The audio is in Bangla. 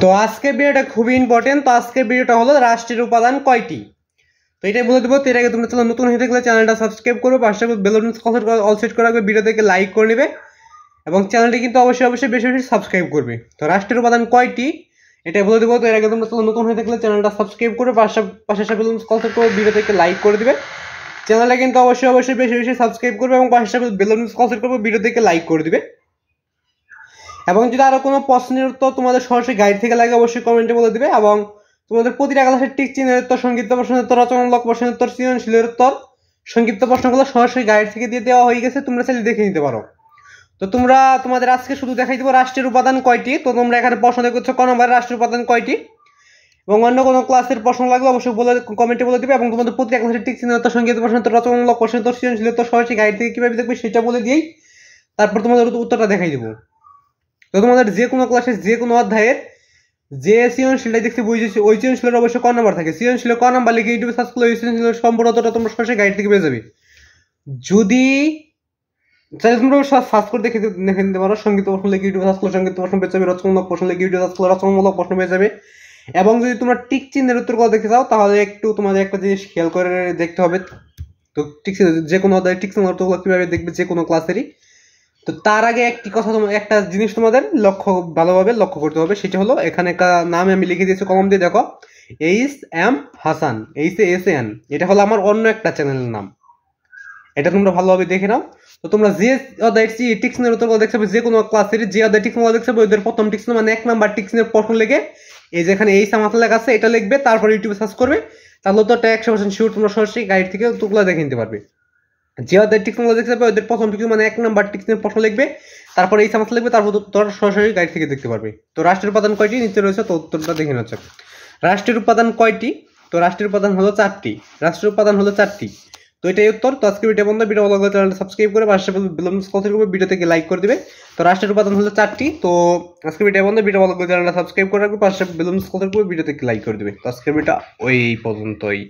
তো আজকের ভিডিওটা খুবই ইম্পর্টেন্ট। তো আজকের ভিডিওটা হলো রাষ্ট্রের উপাদান কয়টি। তো এটাই বলে দেবো। এর আগে তোমরা চ্যানেল নতুন হয়ে থাকলে চ্যানেলটা সাবস্ক্রাইব করবে, পাশে বেল বাটন অল সেট করে রাখবে, ভিডিও থেকে লাইক করে নেবে এবং চ্যানেলটি কিন্তু অবশ্যই বেশি বেশি সাবস্ক্রাইব করবে। তো রাষ্ট্রের উপাদান কয়টি এটাই বলে দেবো। তো এর আগে তোমরা চ্যানেল নতুন হয়ে থাকলে চ্যানেলটা সাবস্ক্রাইব করবে, পাশে বেল বাটন অল সেট করে ভিডিও থেকে লাইক করে দিবে। চ্যানেলটা কিন্তু অবশ্যই বেশি বেশি সাবস্ক্রাইব করবে এবং পাশে বেল বাটন অল সেট করবে, ভিডিও থেকে লাইক করে দিবে। এবং যদি আরো কোনো প্রশ্নের উত্তর তোমাদের সরাসরি গাইড থেকে লাগে অবশ্যই কমেন্টে বলে দিবে। এবং তোমাদের প্রতিটা ক্লাসের টিক চিহ্নের উত্তর, সংক্ষিপ্ত প্রশ্নের উত্তর, রচনামূলক প্রশ্নের উত্তর, সৃজনশীলের উত্তর, সংক্ষিপ্ত প্রশ্নগুলো সরাসরি গাইড থেকে দিয়ে দেওয়া হয়ে গেছে, তোমরা চাইলে দেখে নিতে পারো। তো তোমরা তোমাদের আজকে শুধু দেখাই দেবো রাষ্ট্রের উপাদান কয়টি। তো তোমরা এখানে প্রশ্ন দেখছো ক নম্বরে রাষ্ট্রের উপাদান কয়টি, এবং অন্য কোনো ক্লাসের প্রশ্ন লাগলে অবশ্যই কমেন্টে বলে দিবে। এবং তোমাদের প্রতিটা ক্লাসের টিক চিহ্নের উত্তর, সংক্ষিপ্ত প্রশ্নের উত্তর, রচনামূলক প্রশ্নের উত্তর, সৃজনশীলের উত্তর সরাসরি গাইড থেকে কিভাবে দেখবে সেটা বলে দিয়েই তারপর তোমাদের উত্তরটা দেখাই দেবো। তো তোমাদের যে কোনো ক্লাসের যে কোনো অধ্যায়ের যে সৃজনশীলটা দেখতে বুঝেছি ওই সৃজনশীলের অবশ্যই ক নাম্বার থাকে। সৃজনশীলের ক নাম্বার লিখে ইউটিউবে সার্চ করলে ওই সৃজনশীলের সম্পূর্ণটা তোমরা সরাসরি গাইড থেকে পেয়ে যাবে। যদি চাইলে তোমরা সার্চ করে দেখে নিতে পারো। সংক্ষিপ্ত প্রশ্ন লিখে ইউটিউবে সার্চ করলে সংক্ষিপ্ত প্রশ্ন পেয়ে যাবে, রচনামূলক প্রশ্ন লিখে ইউটিউবে সার্চ করলে রচনামূলক প্রশ্ন পেয়ে যাবে। এবং যদি তোমরা টিক চিহ্নের উত্তরগুলো দেখতে চাও তাহলে একটু তোমাদের একটা জিনিস খেয়াল করে দেখতে হবে। তো টিক যে কোনো অধ্যায় টিক চিহ্নের উত্তরগুলো কিভাবে দেখবে যে কোনো ক্লাসেরই। তো তার আগে একটি কথা, একটা জিনিস তোমাদের ভালোভাবে লক্ষ্য করতে হবে। সেটা হলো এখানে একটা নাম আমি লিখে দিয়েছি কলম দিয়ে, দেখো HM হাসান, HASAN, এটা হলো আমার অন্য একটা চ্যানেলের নাম। এটা তোমরা ভালোভাবে দেখে নাও। তো তোমরা যে অধ্যায় টিক্সনের উত্তর দেখতে হবে, যে কোনো ক্লাসের যে অধ্যায় টিক্সন দেখতে হবে ওদের প্রথম টিক্সন মানে 1 নাম্বার টিক্সনের প্রশ্ন লিখে এই যেখানে এই সামাথা লেখা আছে এটা লিখবে, তারপর ইউটিউবে সার্চ করবে, তাহলে তো 100% শিওর তোমরা সরাসরি গাইড থেকে উত্তরগুলো দেখে নিতে পারবে। যে অধ্যায় টিক্সনগুলো দেখতে পাবে ওদের প্রথম টিক্সন মানে 1 নাম্বার টিক্সনের প্রশ্ন লিখবে, তারপর এই সামাথা লিখবে, তারপর তোমরা সরাসরি গাইড থেকে দেখতে পারবে। তো রাষ্ট্রের উপাদান কয়টি নিচে রয়েছে, তো উত্তরটা দেখে নেওয়া যাক। রাষ্ট্রের উপাদান কয়টি? তো রাষ্ট্রের উপাদান হলো 4টি। রাষ্ট্রের উপাদান হলো 4টি। তো এটাই উত্তর। তো আজকে ভিডিও বন্ধ, ভিডিও ভালো লাগলে চ্যানেলটা সাবস্ক্রাইব করে পাশে বেল বাটন করবে, ভিডিও থেকে লাইক করে দিবে। তো রাষ্ট্রের উপাদান হলো 4টি। তো আজকে ভিডিও বন্ধ, ভিডিও ভালো লাগলে চ্যানেলটা সাবস্ক্রাইব করে রাখবে, পাশে বেল বাটন করবে, ভিডিও থেকে লাইক করে দিবে। তো আজকের ভিডিওটা ওই পর্যন্তই।